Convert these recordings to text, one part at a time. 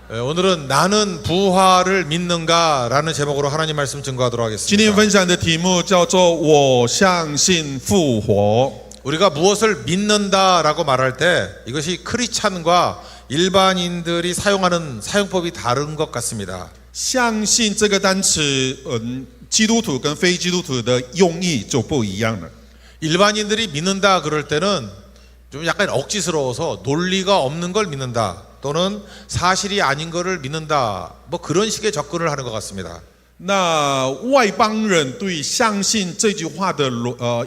오늘은 나는 부활을 믿는가라는 제목으로 하나님 말씀 증거하도록 今天 하겠습니다. 分享的题目叫做我相信复活。 우리가 무엇을 믿는다라고 말할 때 이것이 크리스찬과 일반인들이 사용하는 사용법이 다른 것 같습니다. 相信这个单词，基督徒跟非基督徒的用意就不一样了。 일반인들이 믿는다 그럴 때는 좀 약간 억지스러워서 논리가 없는 걸 믿는다 또는 사실이 아닌 것을 믿는다 뭐 그런 식의 접근을 하는 것 같습니다. 那外邦人对相信这句话的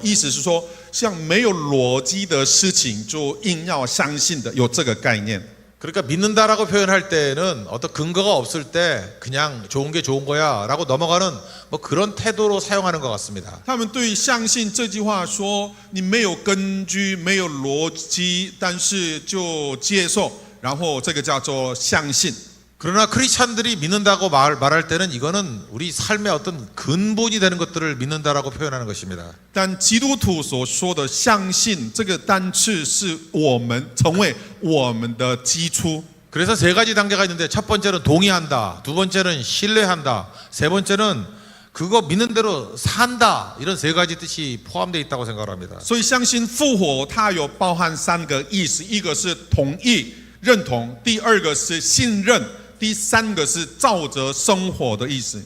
意思是说，像没有逻辑的事情就硬要相信的，有这个概念。 그러니까 믿는다라고 표현할 때는 어떤 근거가 없을 때 그냥 좋은 게 좋은 거야 라고 넘어가는 뭐 그런 태도로 사용하는 것 같습니다. 他们对相信这句话说，你没有根据，没有逻辑，但是就接受，然后这个叫做相信。 그러나 크리스찬들이 믿는다고 말할 때는 이거는 우리 삶의 어떤 근본이 되는 것들을 믿는다라고 표현하는 것입니다. 但基督徒所说的相信这个单词是我们成为我们的基础。 그래서 세 가지 단계가 있는데 첫 번째는 동의한다, 두 번째는 신뢰한다, 세 번째는 그거 믿는 대로 산다 이런 세 가지 뜻이 포함되어 있다고 생각을 합니다. 所以相信复活，它有包含三个意思：一个是同意、认同；第二个是信任；第三个是照着生活的意思。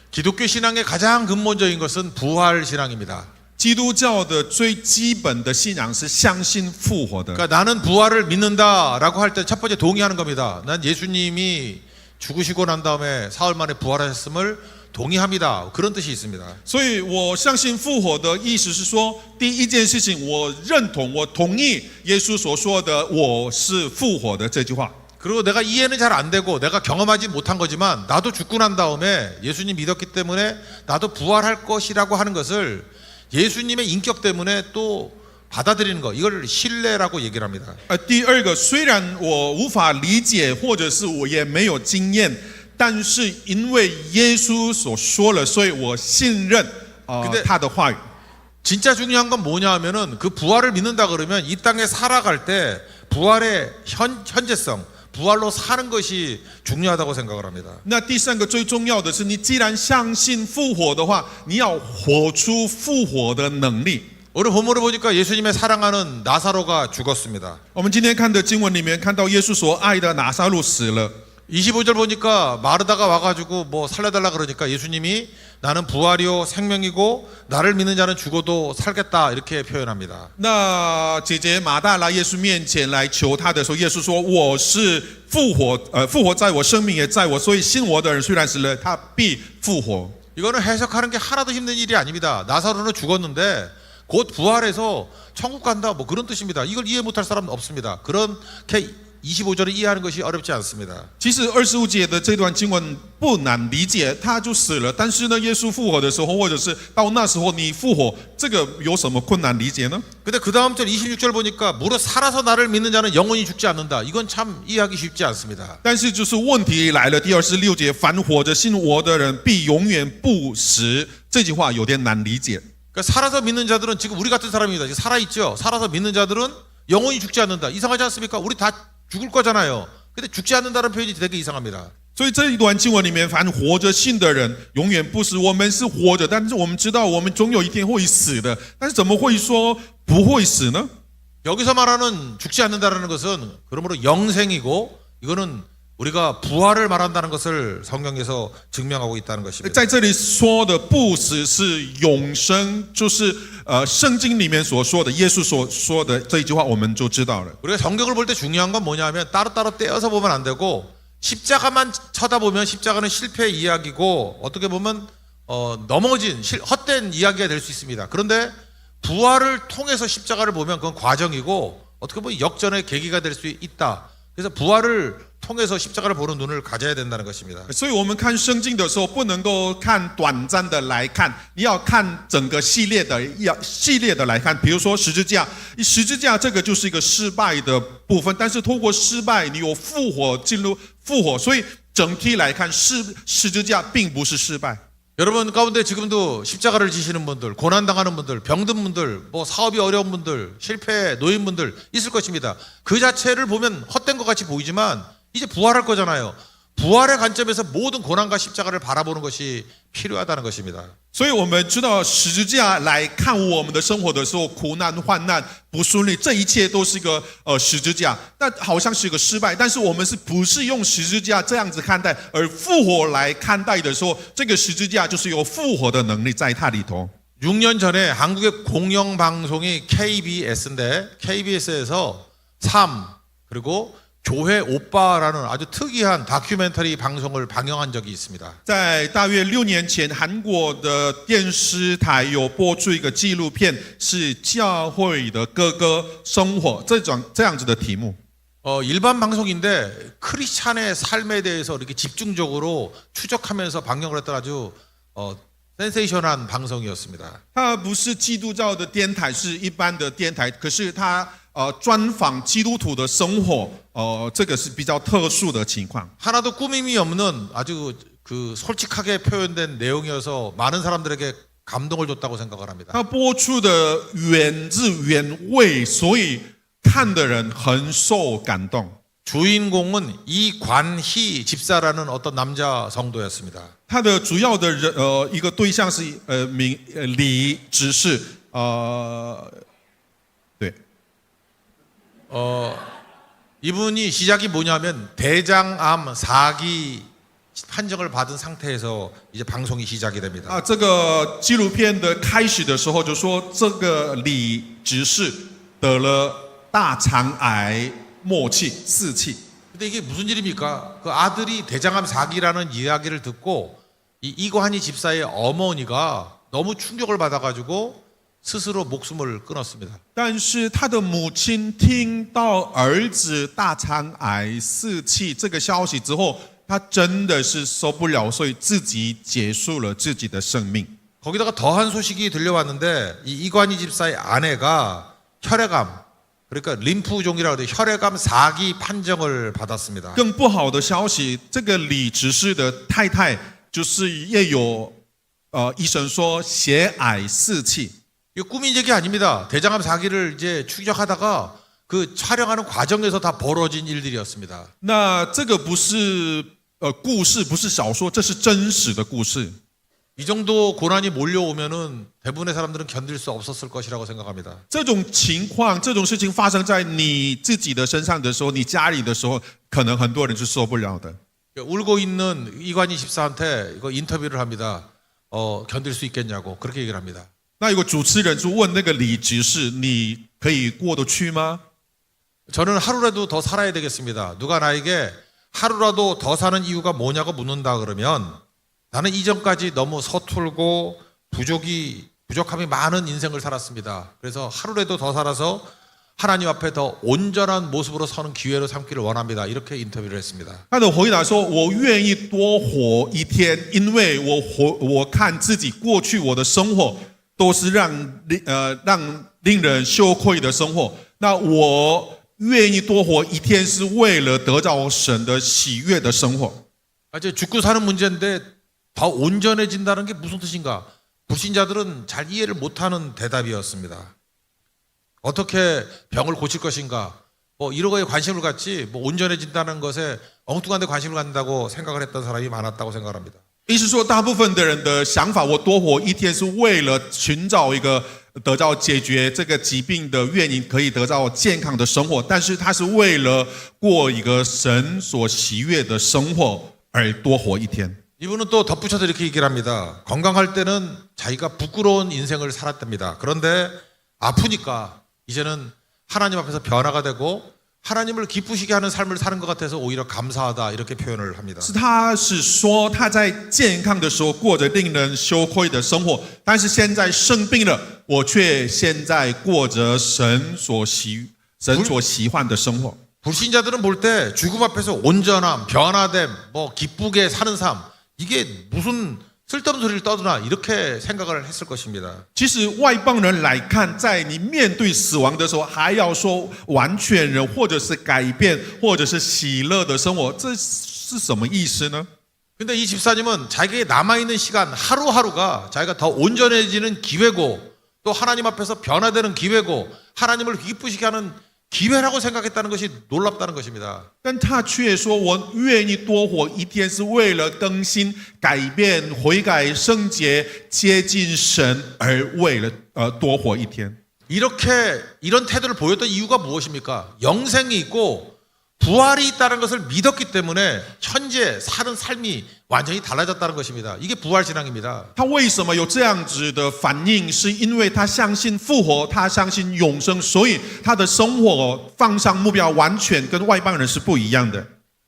기독교 신앙의 가장 근본적인 것은 부활 신앙입니다. 基督教的最基本的信仰是相信复活的。 그러니까 나는 부활을 믿는다라고 할 때 첫 번째 동의하는 겁니다. 난 예수님이 죽으시고 난 다음에 사흘 만에 부활하셨음을 동의합니다. 그런 뜻이 있습니다. 所以我相信复活的意思是说，第一件事情我认同，我同意耶稣所说的“我是复活的”这句话。 그리고 내가 이해는 잘 안 되고 내가 경험하지 못한 거지만 나도 죽고 난 다음에 예수님 믿었기 때문에 나도 부활할 것이라고 하는 것을 예수님의 인격 때문에 또 받아들이는 거 이걸 신뢰라고 얘기를 합니다. 第二个，虽然我无法理解，或者是我也没有经验，但是因为耶稣所说了，所以我信任他的话语。 진짜 중요한 건 뭐냐 하면은 그 부활을 믿는다 그러면 이 땅에 살아갈 때 부활의 현재성 부활로 사는 것이 중요하다고 생각을 합니다. 那第三个最重要的是，你既然相信复活的话，你要活出复活的能力。 오늘 본문을 보니까 예수님의 사랑하는 나사로가 죽었습니다. 我们今天看的经文里面看到耶稣所爱的拿撒路死了。 25절 보니까 마르다가 와가지고 뭐 살려달라 그러니까 예수님이 나는 부활이요 생명이고 나를 믿는 자는 죽어도 살겠다 이렇게 표현합니다. 那姐姐马大来耶稣面前来求他的时候，耶稣说：“我是复活，复活在我，生命也在我，所以信我的人虽然死了，他必复活。” 이거는 해석하는 게 하나도 힘든 일이 아닙니다. 나사로는 죽었는데 곧 부활해서 천국 간다 뭐 그런 뜻입니다. 이걸 이해 못할 사람은 없습니다. 그렇게 25절을 이해하는 것이 어렵지 않습니다. 其实25节的这段经文不难理解，他就死了。但是呢，耶稣复活的时候，或者是到那时候你复活，这个有什么困难理解呢？ 근데 그 다음 절 26절 보니까 무릇 살아서 나를 믿는 자는 영원히 죽지 않는다. 이건 참 이해하기 쉽지 않습니다. 但是就是问题来了，第26节，凡活着信我的人必永远不死。这句话有点难理解。 그러니까 살아서 믿는 자들은 지금 우리 같은 사람입니다. 지금 살아있죠. 살아서 믿는 자들은 영원히 죽지 않는다. 이상하지 않습니까? 우리 다 죽을 거잖아요. 근데 죽지 않는다는 표현이 되게 이상합니다. 所以这一段经文里面，凡活着信的人永远不死。我们是活着，但是我们知道我们总有一天会死的。但是怎么会说不会死呢？ 여기서 말하는 죽지 않는다는 것은 그러므로 영생이고 이거는 우리가 부활을 말한다는 것을 성경에서 증명하고 있다는 것입니다. 在这里说的不死是永生，就是圣经里面所说的，耶稣所说的这一句话，我们就知道了。 우리가 성경을 볼 때 중요한 건 뭐냐면 따로따로 떼어서 보면 안 되고 십자가만 쳐다보면 십자가는 실패의 이야기고 어떻게 보면 넘어진 헛된 이야기가 될 수 있습니다. 그런데 부활을 통해서 십자가를 보면 그건 과정이고 어떻게 보면 역전의 계기가 될 수 있다. 그래서 부활을 통해서 십자가를 보는 눈을 가져야 된다는 것입니다. 所以我们看圣经的时候，不能够看短暂的来看，你要看整个系列的来看。比如说十字架，十字架这个就是一个失败的部分，但是透过失败，你有复活，进入复活，所以整体来看，十字架并不是失败。 여러분 가운데 지금도 십자가를 지시는 분들, 고난당하는 분들, 병든 분들, 뭐 사업이 어려운 분들, 실패에 놓인 분들 있을 것입니다. 그 자체를 보면 헛된 것 같이 보이지만 이제 부활할 거잖아요. 부활의 관점에서 모든 고난과 십자가를 바라보는 것이 필요하다는 것입니다. 所以我们知道十字架来看我们的生活的时候，苦难、患难、不顺利，这一切都是一个十字架，那好像是一个失败。但是我们是不是用十字架这样子看待，而复活来看待的时候，这个十字架就是有复活的能力在它里头。 6년 전에 한국의 공영방송이 KBS인데 KBS에서 삶 그리고 교회 오빠라는 아주 특이한 다큐멘터리 방송을 방영한 적이 있습니다. 在大约6年前，韩国的电视台有播出一个纪录片，是教会的哥哥生活这样子的题目。 일반 방송인데 크리스찬의 삶에 대해서 이렇게 집중적으로 추적하면서 방영을 했던 아주 센세이션한 방송이었습니다. 它不是基督教的电台，是一般的电台，可是它专访基督徒的生活，这个是比较特殊的情况。 하나도 꾸밈이 없는 아주 그 솔직하게 표현된 내용이어서 많은 사람들에게 감동을 줬다고 생각을 합니다. 它播出的原汁原味，所以看的人很受感动。 주인공은 이관희 집사라는 어떤 남자 성도였습니다. 他的主要的人一个对象是李执事，对， 이분이 시작이 뭐냐면 대장암 4기 판정을 받은 상태에서 이제 방송이 시작이 됩니다. 这个纪录片的开始的时候就说，这个李执事得了大肠癌末期4期。 근데 이게 무슨 일입니까? 그 아들이 대장암 4기라는 이야기를 듣고 이관희 집사의 어머니가 너무 충격을 받아가지고 스스로 목숨을 끊었습니다. 但是他的母亲听到儿子大肠癌4期这个消息之后，他真的是受不了，所以自己结束了自己的生命。 거기다가 더한 소식이 들려왔는데 이관희 집사의 아내가 혈액암 그러니까 림프종이라고 해요. 혈액암 4기 판정을 받았습니다. 更不好的消息，这个李执事的太太就是也有医生说血癌4期。 이거 꾸민 얘기 아닙니다. 대장암 4기를 이제 추적하다가 그 촬영하는 과정에서 다 벌어진 일들이었습니다. 那这个不是故事，不是小说，这是真实的故事。 이 정도 고난이 몰려오면은 대부분의 사람들은 견딜 수 없었을 것이라고 생각합니다. 这种情况，这种事情发生在你自己的身上的时候，你家里的时候，可能很多人是受不了的。 울고 있는 이관희 집사한테 이거 인터뷰를 합니다. 견딜 수 있겠냐고 그렇게 얘기를 합니다. 那有个主持人就问那个李执事：“你可以过得去吗？” 저는 하루라도 더 살아야 되겠습니다. 누가 나에게 하루라도 더 사는 이유가 뭐냐고 묻는다 그러면 나는 이전까지 너무 서툴고 부족함이 많은 인생을 살았습니다. 그래서 하루라도 더 살아서 하나님 앞에 더 온전한 모습으로 서는 기회로 삼기를 원합니다. 이렇게 인터뷰를 했습니다. 他的回答说：“我愿意多活一天，因为我看自己过去我的生活都是让令人羞愧的生活。那我愿意多活一天，是为了得到神的喜悦的生活。” 이제 죽고 사는 문제인데 더 온전해진다는 게 무슨 뜻인가? 불신자들은 잘 이해를 못하는 대답이었습니다. 어떻게 병을 고칠 것인가? 이런 거에 관심을 갖지 온전해진다는 것에 엉뚱한 데 관심을 갖는다고 생각을 했던 사람이 많았다고 생각합니다. 意思说，大部分的人的想法，我多活一天是为了寻找一个得到解决这个疾病的原因，可以得到健康的生活。但是他是为了过一个神所喜悦的生活而多活一天。 이분은 또 덧붙여서 이렇게 얘기를 합니다. 건강할 때는 자기가 부끄러운 인생을 살았답니다. 그런데 아프니까 이제는 하나님 앞에서 변화가 되고 하나님을 기쁘시게 하는 삶을 사는 것 같아서 오히려 감사하다 이렇게 표현을 합니다. 他是说他在健康的时候过着令人羞愧的生活，但是现在生病了，我却现在过着神所喜欢的生活。 불신자들은 볼 때 죽음 앞에서 온전함, 변화됨, 기쁘게 사는 삶 이게 무슨 쓸데없는 소리를 떠드나 이렇게 생각을 했을 것입니다. 其实外邦人来看，在你面对死亡的时候，还要说完全人，或者是改变，或者是喜乐的生活，这是什么意思呢？ 근데 이 집사님은 자기에게 남아있는 시간 하루하루가 자기가 더 온전해지는 기회고 또 하나님 앞에서 변화되는 기회고 하나님을 기쁘시게 하는 기회라고 생각했다는 것이 놀랍다는 것입니다. 但他却说：“我愿意多活一天，是为了更新、改变、悔改、圣洁、接近神，而为了多活一天。” 이런 태도를 보였던 이유가 무엇입니까? 영생이 있고 부활이 있다는 것을 믿었기 때문에 현재 사는 삶이 완전히 달라졌다는 것입니다. 이게 부활 신앙입니다. 他为什么有这样子的反应？是因为他相信复活，他相信永生，所以他的生活放上目标完全跟外邦人是不一样的。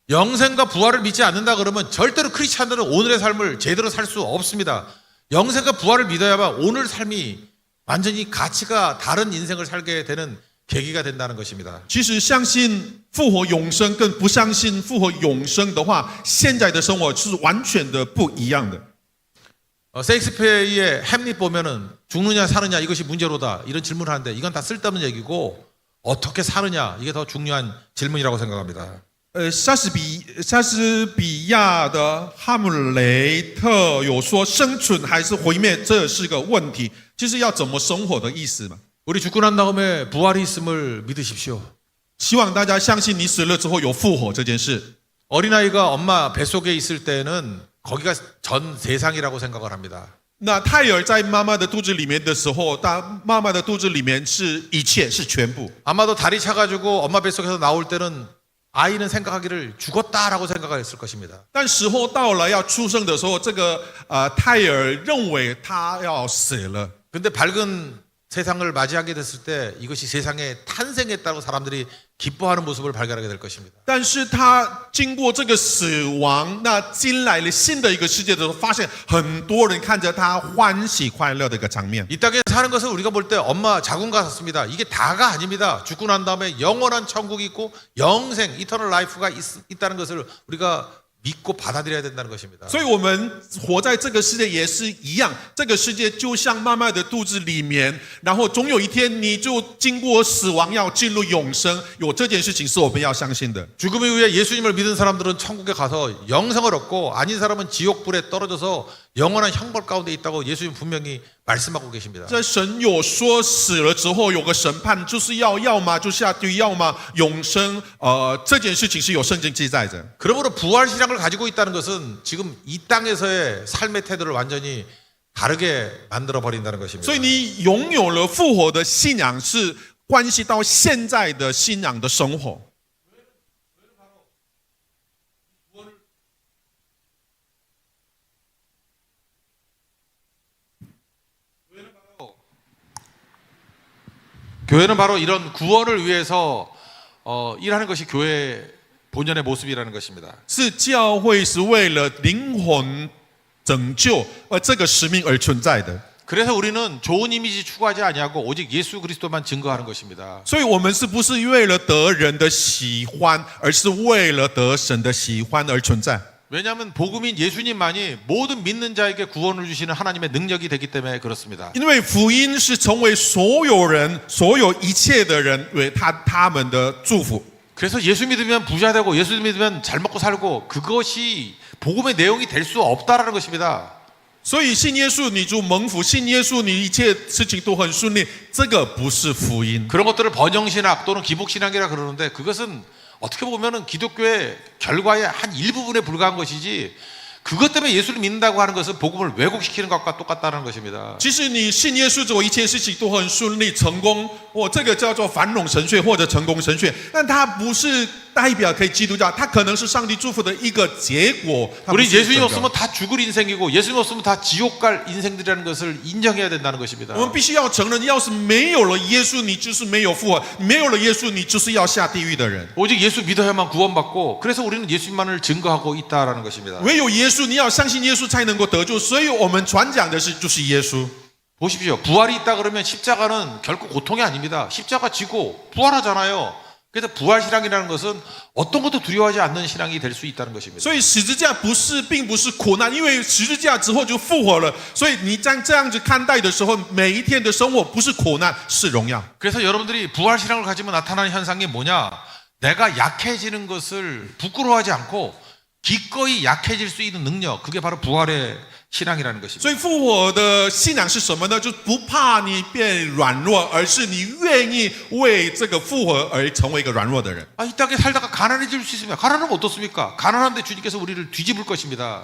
영생과 부활을 믿지 않는다 그러면 절대로 크리스찬들은 오늘의 삶을 제대로 살 수 없습니다. 영생과 부활을 믿어야만 오늘 삶이 완전히 가치가 다른 인생을 살게 되는 계기가 된다는 것입니다. 其实相信复活永生跟不相信复活永生的话，现在的生活是完全的不一样的。 세익스피어의 햄릿 보면은 죽느냐 사느냐 이것이 문제로다 이런 질문을 하는데 이건 다 쓸데없는 얘기고 어떻게 사느냐 이게 더 중요한 질문이라고 생각합니다. 莎士比亚的哈姆雷特有说生存还是毁灭，这是个问题，就是要怎么生活的意思嘛。 우리 죽고 난 다음에 부활이 있음을 믿으십시오. 希望大家相信你死了之后有复活这件事。 어린아이가 엄마 뱃속에 있을 때는 거기가 전 세상이라고 생각을 합니다. 那胎儿在妈妈的肚子里面的时候，妈妈的肚子里面是一切，是全部。 아마도 다리 차가지고 엄마 뱃속에서 나올 때는 아이는 생각하기를 죽었다라고 생각했을 것입니다. 但时候到了要出生的时候，这个胎儿认为他要死了。 근데 밝은 세상을 맞이하게 됐을 때 이것이 세상에 탄생했다고 사람들이 기뻐하는 모습을 발견하게 될 것입니다. 但是他经过这个死亡，那进来了新的一个世界的时候，发现很多人看着他欢喜快乐的一个场面。 이 땅에 사는 것은 우리가 볼 때 엄마 자궁과 같습니다. 이게 다가 아닙니다. 죽고 난 다음에 영원한 천국이 있고 영생, 이터널 라이프가 있다는 것을 우리가 믿고 받아들여야 된다는 것입니다. 所以我们活在这个世界也是一样，这个世界就像妈妈的肚子里面，然后总有一天你就经过死亡要进入永生，有这件事情是我们要相信的。 죽음 이후에 예수님을 믿은 사람들은 천국에 가서 영생을 얻고 아닌 사람은 지옥불에 떨어져서 영원한 형벌 가운데 있다고 예수님 분명히 말씀하고 계십니다. 这神有说死了之后有个审判，就是要么就下地狱，要么永生。这件事情是有圣经记载的。 그러므로 부활 신앙을 가지고 있다는 것은 지금 이 땅에서의 삶의 태도를 완전히 다르게 만들어 버린다는 것입니다. 所以你拥有了复活的信仰，是关系到现在的信仰的生活。 교회는 바로 이런 구원을 위해서 일하는 것이 교회의 본연의 모습이라는 것입니다. 是教会是为了灵魂拯救这个使命而存在的。 그래서 우리는 좋은 이미지 추구하지 아니하고 오직 예수 그리스도만 증거하는 것입니다. 所以我们是不是为了得人的喜欢，而是为了得神的喜欢而存在？ 왜냐하면 복음인 예수님만이 모든 믿는 자에게 구원을 주시는 하나님의 능력이 되기 때문에 그렇습니다. 因为福音是成为所有人、所有一切的人为他们的祝福。 그래서 예수 믿으면 부자 되고 예수 믿으면 잘 먹고 살고 그것이 복음의 내용이 될 수 없다라는 것입니다. 所以信耶稣你就蒙福，信耶稣你一切事情都很顺利，这个不是福音。 그런 것들을 번영신학 또는 기복신학이라 그러는데 그것은 어떻게 보면은 기독교의 결과의 한 일부분에 불과한 것이지 그것 때문에 예수를 믿는다고 하는 것은 복음을 왜곡시키는 것과 똑같다는 것입니다. 其实你信耶稣之后，一切事情都很顺利、成功，这个叫做繁荣神学或者成功神学，但它不是代表可以基督教，它可能是上帝祝福的一个结果。它不 우리 是 예수님 整个 없으면 다 죽을 인생이고 예수님 없으면 다 지옥 갈 인생들이라는 것을 인정해야 된다는 것입니다. 我们必须要承认，要是没有了耶稣，你就是没有复活；没有了耶稣，你就是要下地狱的人。 오직 예수 믿어야만 구원받고 그래서 우리는 예수님만을 증거하고 있다라는 것입니다. 唯有耶稣，你要相信耶稣才能够得救。所以我们传讲的是就是耶稣。 보십시오. 부활이 있다 그러면 십자가는 결코 고통이 아닙니다. 십자가 지고 부활하잖아요. 그래서 부활 신앙이라는 것은 어떤 것도 두려워하지 않는 신앙이 될 수 있다는 것입니다. 所以十字架并不是苦难，因为十字架之后就复活了。所以你这样子看待的时候，每一天的生活不是苦难，是荣耀。 그래서 여러분들이 부활 신앙을 가지면 나타나는 현상이 뭐냐? 내가 약해지는 것을 부끄러워하지 않고 기꺼이 약해질 수 있는 능력, 그게 바로 부활의 신앙이라는 것입니다. 所以复活的信仰是什么呢？就不怕你变软弱，而是你愿意为这个复活而成为一个软弱的人。 이 땅에 살다가 가난해질 수 있습니다. 가난은 어떻습니까? 가난한데 주님께서 우리를 뒤집을 것입니다.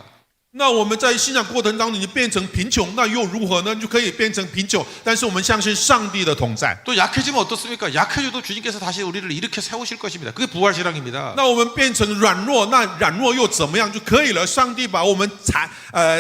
那我们在信仰过程当中，你变成贫穷，那又如何呢？就可以变成贫穷，但是我们相信上帝的同在。 또 약해지면 어떻습니까? 약해져도 주님께서 다시 우리를 일으켜 세우실 것입니다. 그게 부활신앙입니다. 那我们变成软弱，那软弱又怎么样就可以了？上帝把我们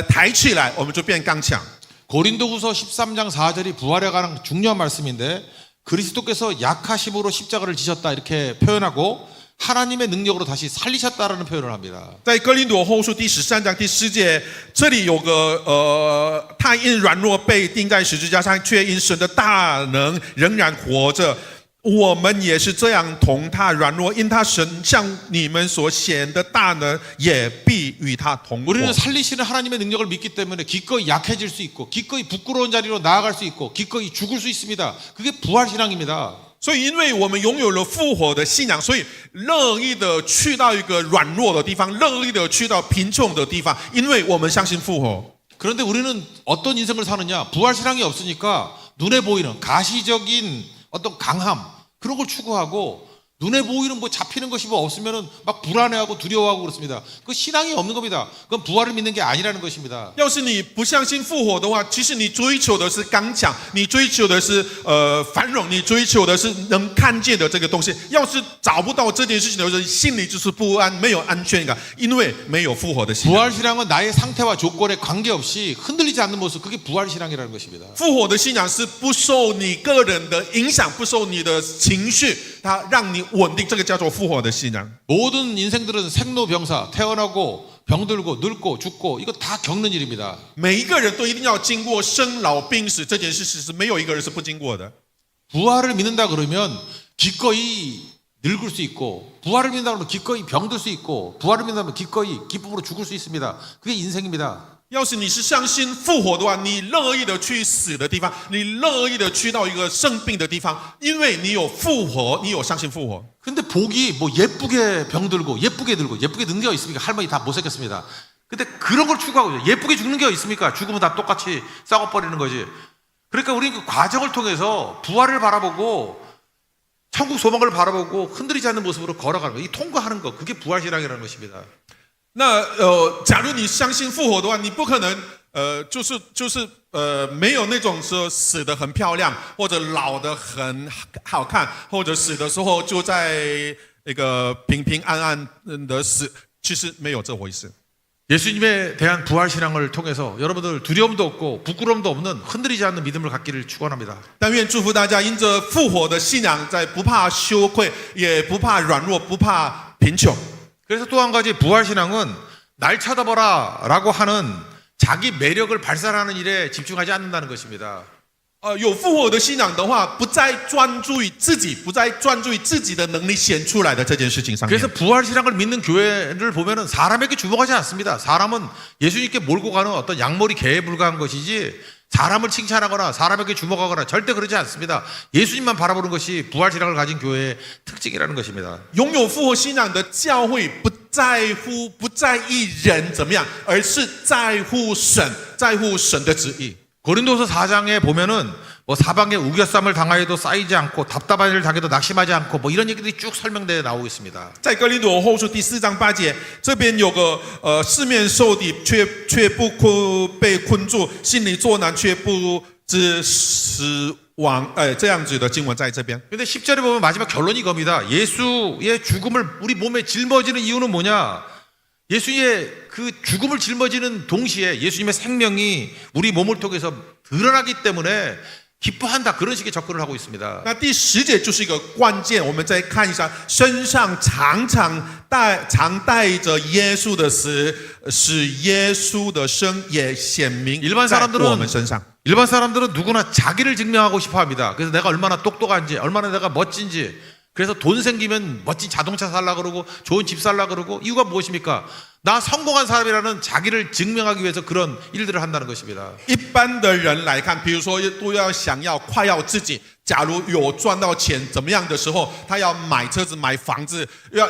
抬起来，我们就变刚强。 고린도후서 13장 4절이 부활에 관한 중요한 말씀인데 그리스도께서 약하심으로 십자가를 지셨다 이렇게 표현하고 하나님의 능력으로 다시 살리셨다라는 표현을 합니다. 在哥林多后书第13章第10节，这里有个他因软弱被钉在十字架上，却因神的大能仍然活着。我们也是这样同他软弱，因他神向你们所显的大能，也必与他同活。 우리는 살리시는 하나님의 능력을 믿기 때문에 기꺼이 약해질 수 있고 기꺼이 부끄러운 자리로 나아갈 수 있고 기꺼이 죽을 수 있습니다. 그게 부활신앙입니다. 所以，因为我们拥有了复活的信仰，所以乐意的去到一个软弱的地方，乐意的去到贫穷的地方，因为我们相信复活。 그런데 우리는 어떤 인생을 사느냐? 부활신앙이 없으니까 눈에 보이는 가시적인 어떤 강함 그런 걸 추구하고 눈에 보이는 뭐 잡히는 것이 뭐 없으면은 막 불안해하고 두려워하고 그렇습니다. 그 신앙이 없는 겁니다. 그건 부활을 믿는 게 아니라는 것입니다. 要是你不相信复活的话，其实你追求的是刚强，你追求的是繁荣，你追求的是能看见的这个东西。要是找不到这件事情的时候，心里就是不安，没有安全感，因为没有复活的信仰。 부활신앙은 나의 상태와 조건에 관계없이 흔들리지 않는 모습 그게 부활신앙이라는 것입니다. 复活的信仰是不受你个人的影响，不受你的情绪，它让你稳定，这个叫做复活的信仰。 모든 인생들은 생로병사 태어나고 병들고 늙고 죽고 이거 다 겪는 일입니다. 每一个人都一定要经过生老病死这件事，是没有一个人是不经过的。 부활을 믿는다 그러면 기꺼이 늙을 수 있고 부활을 믿는다 그러면 기꺼이 병들 수 있고 부활을 믿는다면 기꺼이 기쁨으로 죽을 수 있습니다. 그게 인생입니다. 要是你是相信复活的话，你乐意的去死的地方，你乐意的去到一个生病的地方，因为你有复活，你有相信复活。 근데 복이 뭐 예쁘게 병들고 예쁘게 들고 예쁘게 늙는 게 있습니까? 할머니 다 못생겼습니다. 근데 그런 걸 추구하고 예쁘게 죽는 게 있습니까? 죽으면 다 똑같이 썩어버리는 거지. 그러니까 우리는 그 과정을 통해서 부활을 바라보고 천국 소망을 바라보고 흔들리지 않는 모습으로 걸어가는 거, 이 통과하는 거, 그게 부활신앙이라는 것입니다. 那假如你相信复活的话，你不可能没有那种说死得很漂亮，或者老得很好看，或者死的时候就在那个平平安安的死，其实没有这回事。 예수님에 대한 부활신앙을 통해서 여러분들 두려움도 없고 부끄러움도 없는 흔들리지 않는 믿음을 갖기를 축원합니다. 但愿祝福大家，因着复活的信仰，在不怕羞愧，也不怕软弱，不怕贫穷。 그래서 또 한 가지 부활신앙은 날 쳐다보라 라고 하는 자기 매력을 발산하는 일에 집중하지 않는다는 것입니다. 有复活的信仰的话，不再专注于自己，不再专注于自己的能力显出来的这件事情上面。 그래서 부활신앙을 믿는 교회를 보면은 사람에게 주목하지 않습니다. 사람은 예수님께 몰고 가는 어떤 양머리 개에 불과한 것이지 사람을 칭찬하거나 사람에게 주목하거나 절대 그러지 않습니다. 예수님만 바라보는 것이 부활신앙을 가진 교회의 특징이라는 것입니다. 拥有复活信仰的教会不在意人怎么样，而是在乎神的旨意。 고린도서 4장에 보면은 뭐 사방에 우겨쌈을 당하여도 쌓이지 않고 답답한 일을 당해도 낙심하지 않고 뭐 이런 얘기들이 쭉 설명되어 나오고 있습니다. 在哥林多后书第4章8节，这边有个四面受敌，却不被困住，心里作难，却不知死亡。这样子的经文在这边。 근데 10절에 보면 마지막 결론이 겁니다. 예수의 죽음을 우리 몸에 짊어지는 이유는 뭐냐? 예수의 그 죽음을 짊어지는 동시에 예수님의 생명이 우리 몸을 통해서 드러나기 때문에 기뻐한다. 그런 식의 접근을 하고 있습니다. 那第10节就是一个关键，我们再看一下，身上常带着耶稣的死，使耶稣的生也显明在我们身上。 일반 사람들은 누구나 자기를 증명하고 싶어 합니다. 그래서 내가 얼마나 똑똑한지, 얼마나 내가 멋진지. 그래서 돈 생기면 멋진 자동차 살라 그러고 좋은 집 살라 그러고 이유가 무엇입니까? 나 성공한 사람이라는 자기를 증명하기 위해서 그런 일들을 한다는 것입니다. 一般的人来看，比如说都要想要夸耀自己。假如有赚到钱怎么样的时候，他要买车子、买房子，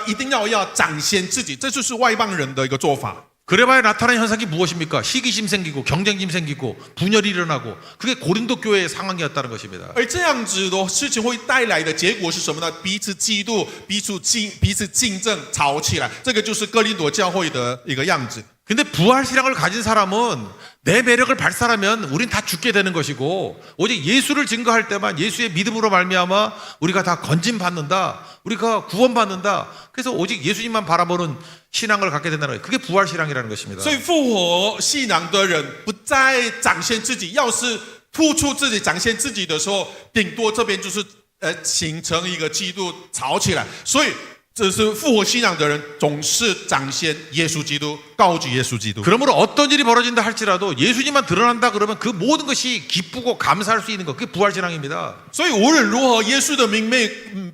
一定要展现自己，这就是外邦人的一个做法。 그래봐야 나타나는 현상이 무엇입니까? 시기심 생기고 경쟁심 생기고 분열이 일어나고 그게 고린도 교회의 상황이었다는 것입니다. 而这样子的事情会带来的结果是什么呢？彼此嫉妒，彼此竞争，吵起来。这个就是哥林多教会的一个样子。 근데 부활 신앙을 가진 사람은 내 매력을 발산하면 우린 다 죽게 되는 것이고 오직 예수를 증거할 때만 예수의 믿음으로 말미암아 우리가 다 건진 받는다. 우리가 구원받는다. 그래서 오직 예수님만 바라보는 신앙을 갖게 된다는 거예요. 그게 부활 신앙이라는 것입니다. 所以复活信仰的人不再展现自己，要是突出自己、展现自己的时候，顶多这边就是形成一个嫉妒吵起来。所以这是复活信仰的人总是展现耶稣基督，高举耶稣基督。 그러므로 어떤 일이 벌어진다 할지라도 예수님만 드러난다 그러면 그 모든 것이 기쁘고 감사할 수 있는 것 그게 부활 신앙입니다. 所以无论如何，耶稣的名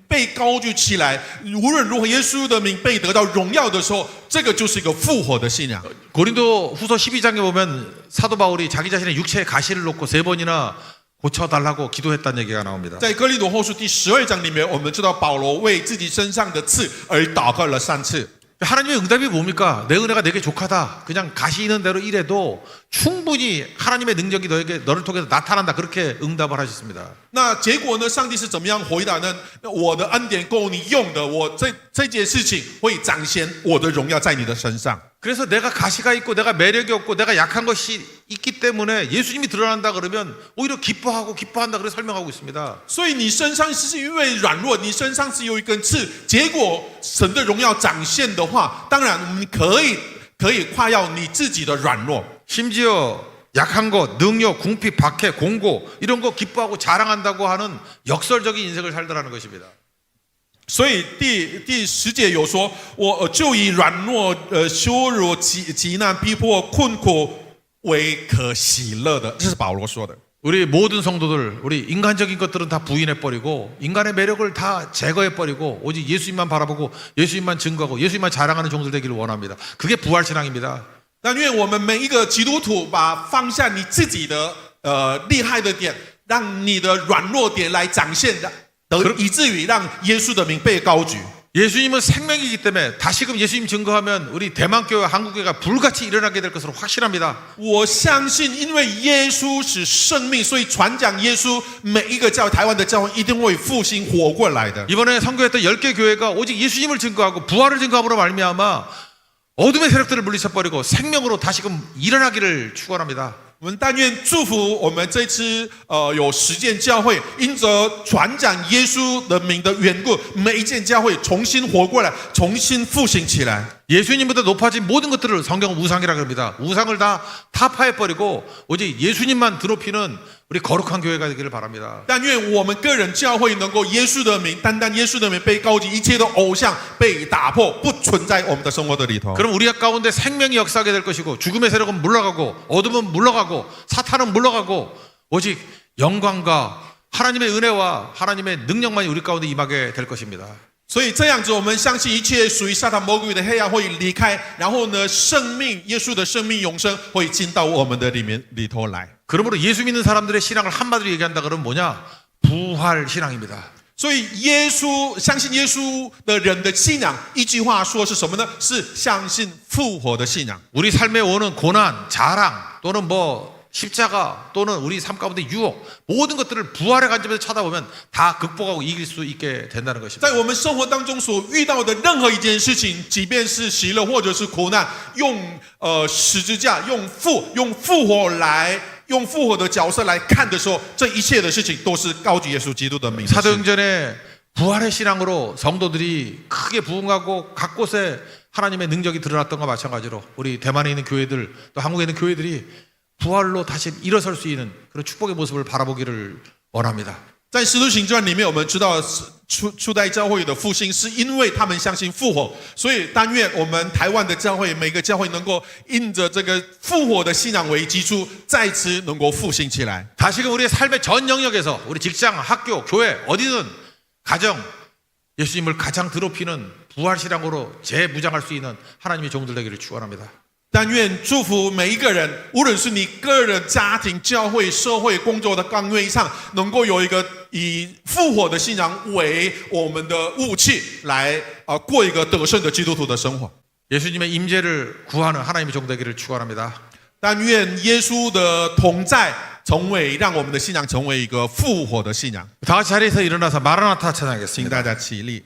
被高举起来，无论如何，耶稣的名被得到荣耀的时候，这个就是一个复活的信仰。 고린도 후서 12장에 보면 사도 바울이 자기 자신의 육체에 가시를 놓고 3번이나 고쳐달라고 기도했다는 얘기가 나옵니다. 在哥林多后书第12章里面，我们知道保罗为自己身上的刺而祷告了3次。 하나님의 응답이 뭡니까? 내 은혜가 내게 족하다. 그냥 가시 있는 대로 일해도 충분히 하나님의 능력이 너를 통해서 나타난다. 그렇게 응답을 하셨습니다. 那结果呢？上帝是怎么样回答呢？我的恩典够你用的，我这件事情会展现我的荣耀在你的身上。 그래서 내가 가시가 있고 내가 매력이 없고 내가 약한 것이 있기 때문에 예수님이 드러난다 그러면 오히려 기뻐한다 그렇게 설명하고 있습니다. 所以你身上是因为软弱，你身上是有一根刺，结果神的荣耀展现的话，当然我们可以夸耀你自己的软弱。 심지어 약한 것, 능력, 궁핍, 박해, 공고 이런 거 기뻐하고 자랑한다고 하는 역설적인 인생을 살더라는 것입니다. 所以第10节有说，我就以软弱、羞辱、极难、逼迫、困苦为可喜乐的，这是保罗说的。 우리 모든 성도들, 우리 인간적인 것들은 다 부인해버리고 인간의 매력을 다 제거해버리고 오직 예수님만 바라보고 예수님만 증거하고 예수님만 자랑하는 종들 되기를 원합니다. 그게 부활 신앙입니다. 但愿我们每一个基督徒放下你自己的厉害的点，让你的软弱点来展现的，以至于让耶稣的名被高举。 예수님은 생명이기 때문에 다시금 예수님 증거하면 우리 대만교회와 한국교회가 불같이 일어나게 될 것으로 확실합니다. 我相信，因为耶稣是生命，所以传讲耶稣，每一个台湾的教会一定会复兴活过来的。 이번에 선교했던 10개 교회가 오직 예수님을 증거하고 부활을 증거함으로 말미암아 어둠의 세력들을 물리쳐버리고 생명으로 다시금 일어나기를 축원합니다. 我们但愿祝福我们这次有10间教会，因着传讲耶稣的名的缘故，每一间教会重新活过来，重新复兴起来。 예수님보다 높아진 모든 것들을 성경은 우상이라고 합니다. 우상을 다 타파해버리고 오직 예수님만 드높이는 우리 거룩한 교회가 되기를 바랍니다. 但愿我们个人教会能够耶稣的名，单单耶稣的名被高举，一切的偶像被打破，不存在我们的生活的里头。 그럼 우리 가운데 생명이 역사하게 될 것이고 죽음의 세력은 물러가고 어둠은 물러가고 사탄은 물러가고 오직 영광과 하나님의 은혜와 하나님의 능력만이 우리 가운데 임하게 될 것입니다. 所以这样子，我们相信一切属于撒旦魔鬼的黑暗会离开，然后呢，生命耶稣的生命永生会进到我们的里头来。 그러므로 예수 믿는 사람들의 신앙을 한마디로 얘기한다 그러면 뭐냐? 부활 신앙입니다. 所以相信耶稣的人的信仰，一句话说是什么呢？是相信复活的信仰。 우리 삶에 오는 고난, 자랑 또는 십자가 또는 우리 삶 가운데 유혹 모든 것들을 부활의 관점에서 쳐다보면 다 극복하고 이길 수 있게 된다는 것입니다. 在我们生活当中所遇到的任何一件事情，即便是喜乐或者是苦难，用十字架、用复活来。 用复活的角色来看的时候，这一切的事情都是高举耶稣基督的名。 사도행전에 부활의 신앙으로 성도들이 크게 부흥하고 각 곳에 하나님의 능력이 드러났던 것과 마찬가지로 우리 대만에 있는 교회들 또 한국에 있는 교회들이 부활로 다시 일어설 수 있는 그런 축복의 모습을 바라보기를 원합니다. 在使徒行传里面，我们知道初代教会的复兴，是因为他们相信复活，所以但愿我们台湾的教会，每个教会能够因着这个复活的信仰为基础，再次能够复兴起来。 다시금 우리의 삶의 전 영역에서 우리 직장, 학교, 교회 어디든 가정 예수님을 가장 드높이는 부활 신앙으로 재무장할 수 있는 하나님의 종들 되기를 축원합니다. 但愿祝福每一个人，无论是你个人、家庭、教会、社会、工作的岗位上，能够有一个以复活的信仰为我们的武器，来过一个得胜的基督徒的生活。 예수님의 임재를 구하는 하나님의 종 되기를 축원합니다. 但愿耶稣的同在成为让我们的信仰成为一个复活的信仰。 다 같이 자리에서 일어나서 마라나타 请 찬양하겠습니다. 大家起立。